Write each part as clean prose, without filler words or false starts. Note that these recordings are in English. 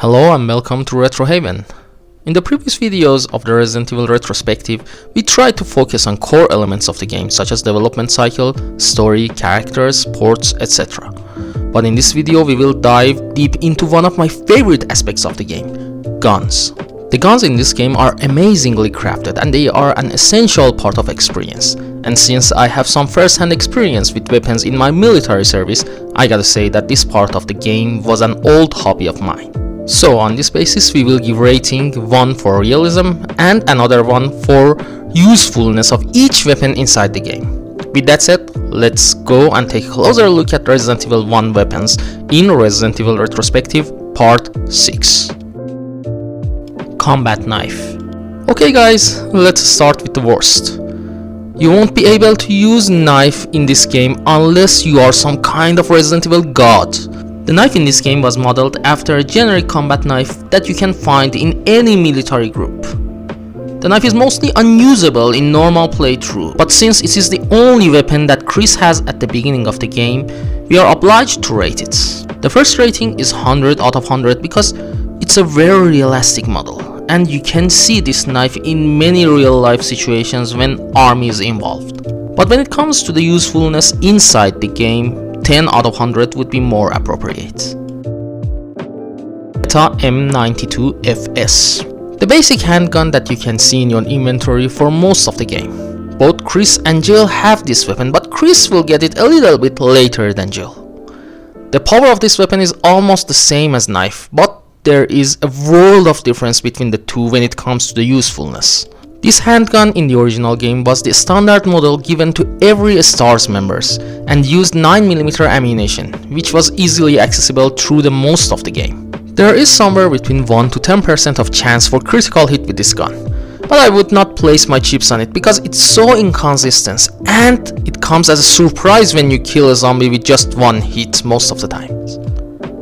Hello and welcome to Retrohaven. In the previous videos of the Resident Evil retrospective, we tried to focus on core elements of the game such as development cycle, story, characters, ports, etc. But in this video we will dive deep into one of my favorite aspects of the game, guns. The guns in this game are amazingly crafted and they are an essential part of experience. And since I have some first-hand experience with weapons in my military service, I gotta say that this part of the game was an old hobby of mine. So on this basis we will give rating 1 for realism and another one for usefulness of each weapon inside the game. With that said, let's go and take a closer look at Resident Evil 1 weapons in Resident Evil Retrospective Part 6. Combat Knife. Okay guys, let's start with the worst. You won't be able to use knife in this game unless you are some kind of Resident Evil god. The knife in this game was modeled after a generic combat knife that you can find in any military group. The knife is mostly unusable in normal playthrough, but since it is the only weapon that Chris has at the beginning of the game, we are obliged to rate it. The first rating is 100 out of 100 because it's a very realistic model, and you can see this knife in many real life situations when army is involved. But when it comes to the usefulness inside the game, 10 out of 100 would be more appropriate. Beretta M92FS. The basic handgun that you can see in your inventory for most of the game. Both Chris and Jill have this weapon, but Chris will get it a little bit later than Jill. The power of this weapon is almost the same as knife, but there is a world of difference between the two when it comes to the usefulness. This handgun in the original game was the standard model given to every STARS members and used 9mm ammunition, which was easily accessible through the most of the game. There is somewhere between 1 to 10% of chance for critical hit with this gun, but I would not place my chips on it because it's so inconsistent and it comes as a surprise when you kill a zombie with just one hit most of the times.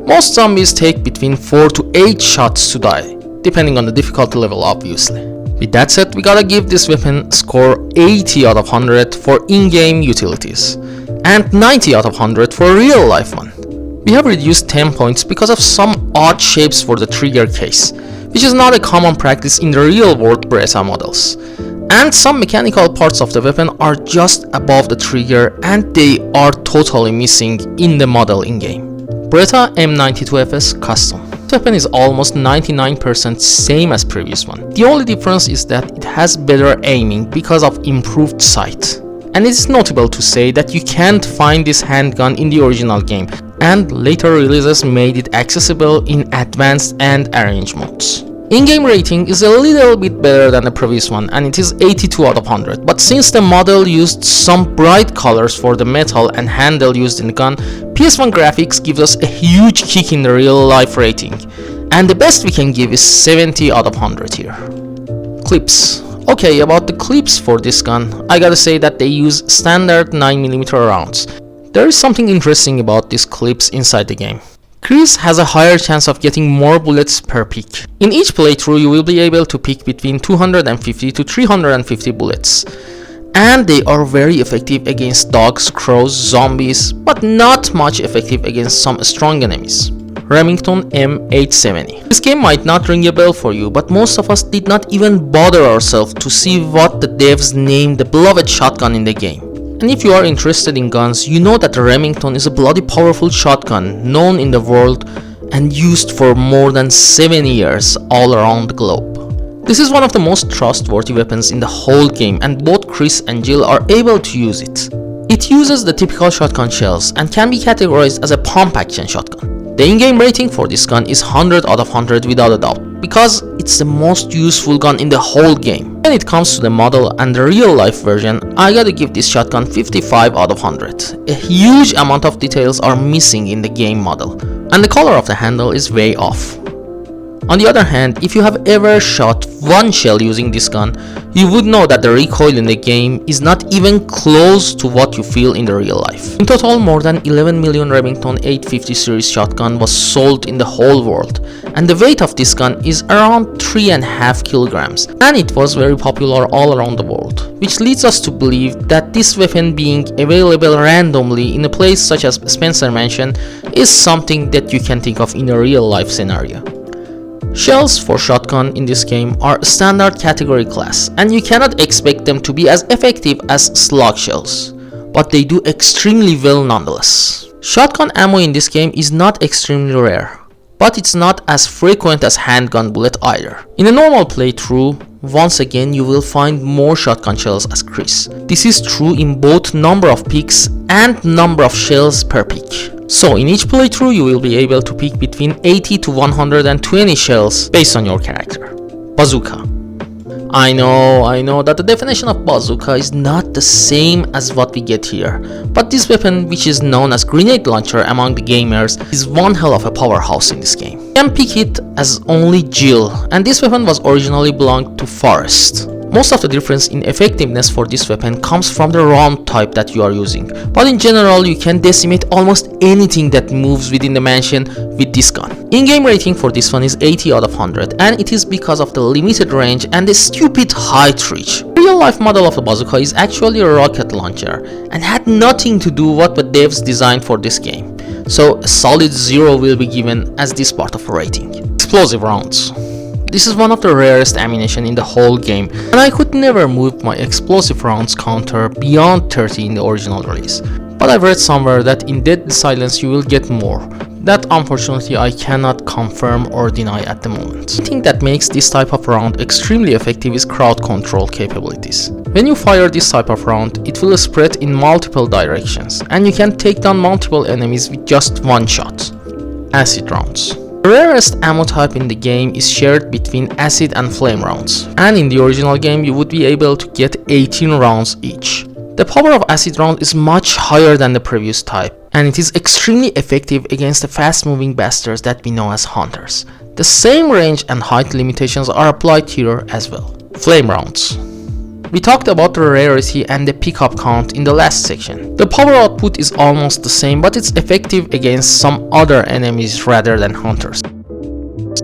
Most zombies take between 4 to 8 shots to die, depending on the difficulty level obviously. With that said, we gotta give this weapon score 80 out of 100 for in-game utilities and 90 out of 100 for a real life one. We have reduced 10 points because of some odd shapes for the trigger case, which is not a common practice in the real world Beretta models. And some mechanical parts of the weapon are just above the trigger and they are totally missing in the model in-game. Beretta M92FS Custom. This weapon is almost 99% same as previous one. The only difference is that it has better aiming because of improved sight. And it is notable to say that you can't find this handgun in the original game, and later releases made it accessible in advanced and arrange modes. In-game rating is a little bit better than the previous one and it is 82 out of 100, but since the model used some bright colors for the metal and handle used in the gun, PS1 graphics gives us a huge kick in the real life rating, and the best we can give is 70 out of 100 here. Clips. Okay, about the clips for this gun, I gotta say that they use standard 9mm rounds. There is something interesting about these clips inside the game. Chris has a higher chance of getting more bullets per pick. In each playthrough you will be able to pick between 250 to 350 bullets. And they are very effective against dogs, crows, zombies, but not much effective against some strong enemies. Remington M870. This game might not ring a bell for you, but most of us did not even bother ourselves to see what the devs named the beloved shotgun in the game. And if you are interested in guns, you know that the Remington is a bloody powerful shotgun known in the world and used for more than 7 years all around the globe. This is one of the most trustworthy weapons in the whole game and both Chris and Jill are able to use it. It uses the typical shotgun shells and can be categorized as a pump action shotgun. The in-game rating for this gun is 100 out of 100 without a doubt, because it's the most useful gun in the whole game. When it comes to the model and the real life version, I gotta give this shotgun 55 out of 100. A huge amount of details are missing in the game model, and the color of the handle is way off. On the other hand, if you have ever shot one shell using this gun, you would know that the recoil in the game is not even close to what you feel in the real life. In total, more than 11 million Remington 850 series shotgun was sold in the whole world, and the weight of this gun is around 3.5 kilograms, and it was very popular all around the world, which leads us to believe that this weapon being available randomly in a place such as Spencer Mansion is something that you can think of in a real life scenario. Shells for shotgun in this game are a standard category class, and you cannot expect them to be as effective as slug shells, but they do extremely well nonetheless. Shotgun ammo in this game is not extremely rare, but it's not as frequent as handgun bullet either. In a normal playthrough, once again you will find more shotgun shells as Chris. This is true in both number of picks and number of shells per pick. So in each playthrough you will be able to pick between 80 to 120 shells based on your character. Bazooka. I know that the definition of bazooka is not the same as what we get here, but this weapon, which is known as grenade launcher among the gamers, is one hell of a powerhouse in this game. You can pick it as only Jill, and this weapon was originally belonged to Forrest. Most of the difference in effectiveness for this weapon comes from the round type that you are using, but in general you can decimate almost anything that moves within the mansion with this gun. In-game rating for this one is 80 out of 100, and it is because of the limited range and the stupid height reach. The real-life model of the bazooka is actually a rocket launcher and had nothing to do what the devs designed for this game, so a solid 0 will be given as this part of a rating. Explosive rounds. This is one of the rarest ammunition in the whole game, and I could never move my explosive rounds counter beyond 30 in the original release. But I've read somewhere that in Deadly Silence you will get more. That unfortunately I cannot confirm or deny at the moment. The thing that makes this type of round extremely effective is crowd control capabilities. When you fire this type of round, it will spread in multiple directions, and you can take down multiple enemies with just one shot. Acid rounds. The rarest ammo type in the game is shared between acid and flame rounds, and in the original game you would be able to get 18 rounds each. The power of acid round is much higher than the previous type, and it is extremely effective against the fast moving bastards that we know as hunters. The same range and height limitations are applied here as well. Flame rounds. We talked about the rarity and the pickup count in the last section. The power output is almost the same, but it's effective against some other enemies rather than hunters.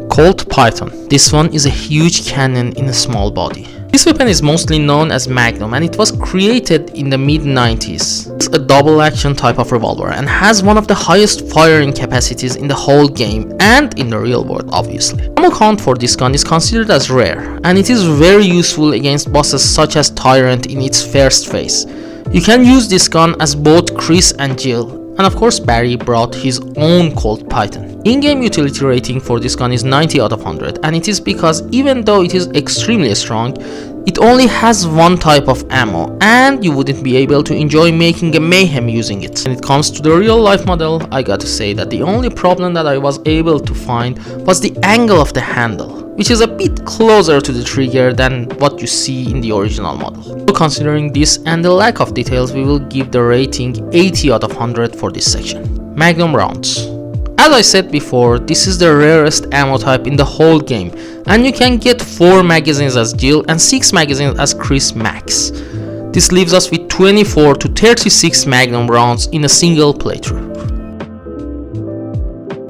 Colt Python. This one is a huge cannon in a small body. This weapon is mostly known as Magnum, and it was created in the mid-90s. It's a double action type of revolver and has one of the highest firing capacities in the whole game and in the real world obviously. Ammo count for this gun is considered as rare, and it is very useful against bosses such as Tyrant in its first phase. You can use this gun as both Chris and Jill, and of course Barry brought his own Colt Python. In-game utility rating for this gun is 90 out of 100, and it is because even though it is extremely strong, it only has one type of ammo, and you wouldn't be able to enjoy making a mayhem using it. When it comes to the real life model, I gotta say that the only problem that I was able to find was the angle of the handle, which is a bit closer to the trigger than what you see in the original model. So considering this and the lack of details, we will give the rating 80 out of 100 for this section. Magnum rounds. As I said before, this is the rarest ammo type in the whole game, and you can get 4 magazines as Jill and 6 magazines as Chris max. This leaves us with 24 to 36 Magnum rounds in a single playthrough.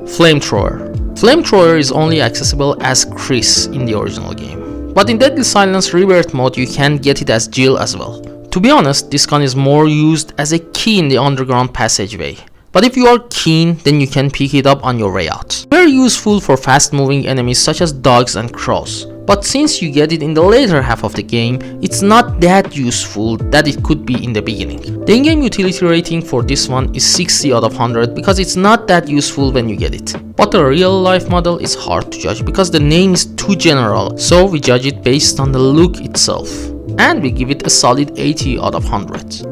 Flamethrower. Flamethrower is only accessible as Chris in the original game, but in Deadly Silence Rebirth mode you can get it as Jill as well. To be honest, this gun is more used as a key in the underground passageway, but if you are keen, then you can pick it up on your way out. Very useful for fast moving enemies such as dogs and crows, but since you get it in the later half of the game, it's not that useful that it could be in the beginning. The in-game utility rating for this one is 60 out of 100 because it's not that useful when you get it. But the real life model is hard to judge because the name is too general, so we judge it based on the look itself, and we give it a solid 80 out of 100.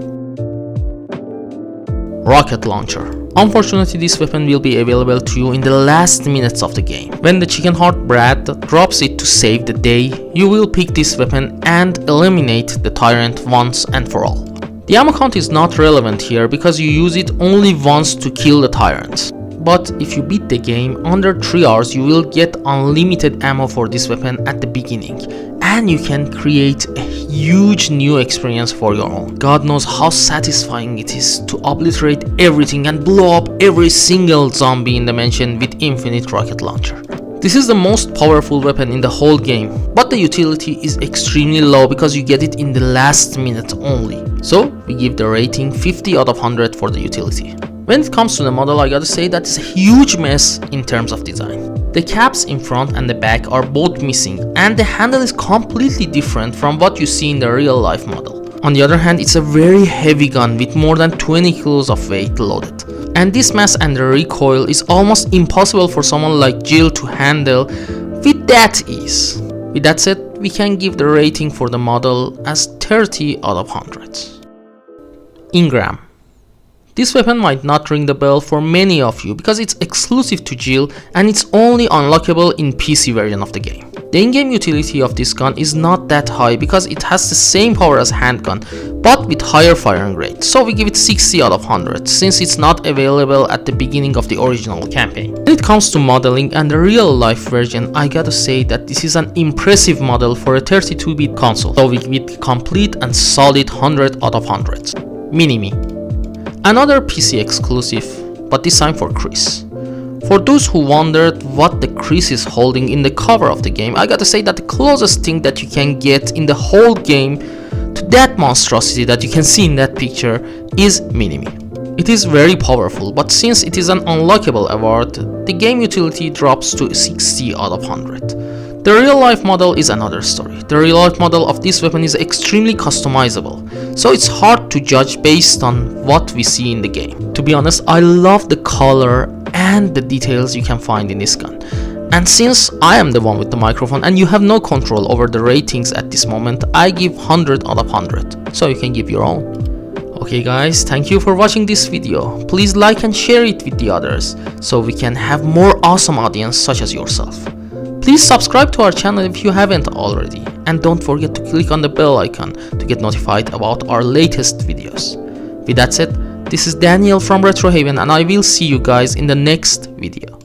Rocket launcher. Unfortunately, this weapon will be available to you in the last minutes of the game. When the Chicken Heart Brad drops it to save the day, you will pick this weapon and eliminate the Tyrant once and for all. The ammo count is not relevant here because you use it only once to kill the Tyrant. But if you beat the game under 3 hours, you will get unlimited ammo for this weapon at the beginning, and you can create a huge new experience for your own. God knows how satisfying it is to obliterate everything and blow up every single zombie in the mansion with infinite rocket launcher. This is the most powerful weapon in the whole game, but the utility is extremely low because you get it in the last minute only. So we give the rating 50 out of 100 for the utility. When it comes to the model, I gotta say that it's a huge mess in terms of design. The caps in front and the back are both missing, and the handle is completely different from what you see in the real life model. On the other hand, it's a very heavy gun with more than 20 kilos of weight loaded. And this mass and the recoil is almost impossible for someone like Jill to handle with that ease. With that said, we can give the rating for the model as 30 out of 100. Engram. This weapon might not ring the bell for many of you because it's exclusive to Jill and it's only unlockable in PC version of the game. The in-game utility of this gun is not that high because it has the same power as handgun but with higher firing rate, so we give it 60 out of 100 since it's not available at the beginning of the original campaign. When it comes to modeling and the real life version, I gotta say that this is an impressive model for a 32-bit console, so we give it complete and solid 100 out of 100. Mini-Me. Another PC exclusive, but this time for Chris. For those who wondered what the Chris is holding in the cover of the game, I gotta say that the closest thing that you can get in the whole game to that monstrosity that you can see in that picture is Mini-Me. It is very powerful, but since it is an unlockable award, the game utility drops to 60 out of 100. The real life model is another story. The real life model of this weapon is extremely customizable, so it's hard to judge based on what we see in the game. To be honest, I love the color and the details you can find in this gun. And since I am the one with the microphone and you have no control over the ratings at this moment, I give 100 out of 100, so you can give your own. Okay guys, thank you for watching this video. Please like and share it with the others, so we can have more awesome audience such as yourself. Please subscribe to our channel if you haven't already, and don't forget to click on the bell icon to get notified about our latest videos. With that said, this is Daniel from Retro Haven and I will see you guys in the next video.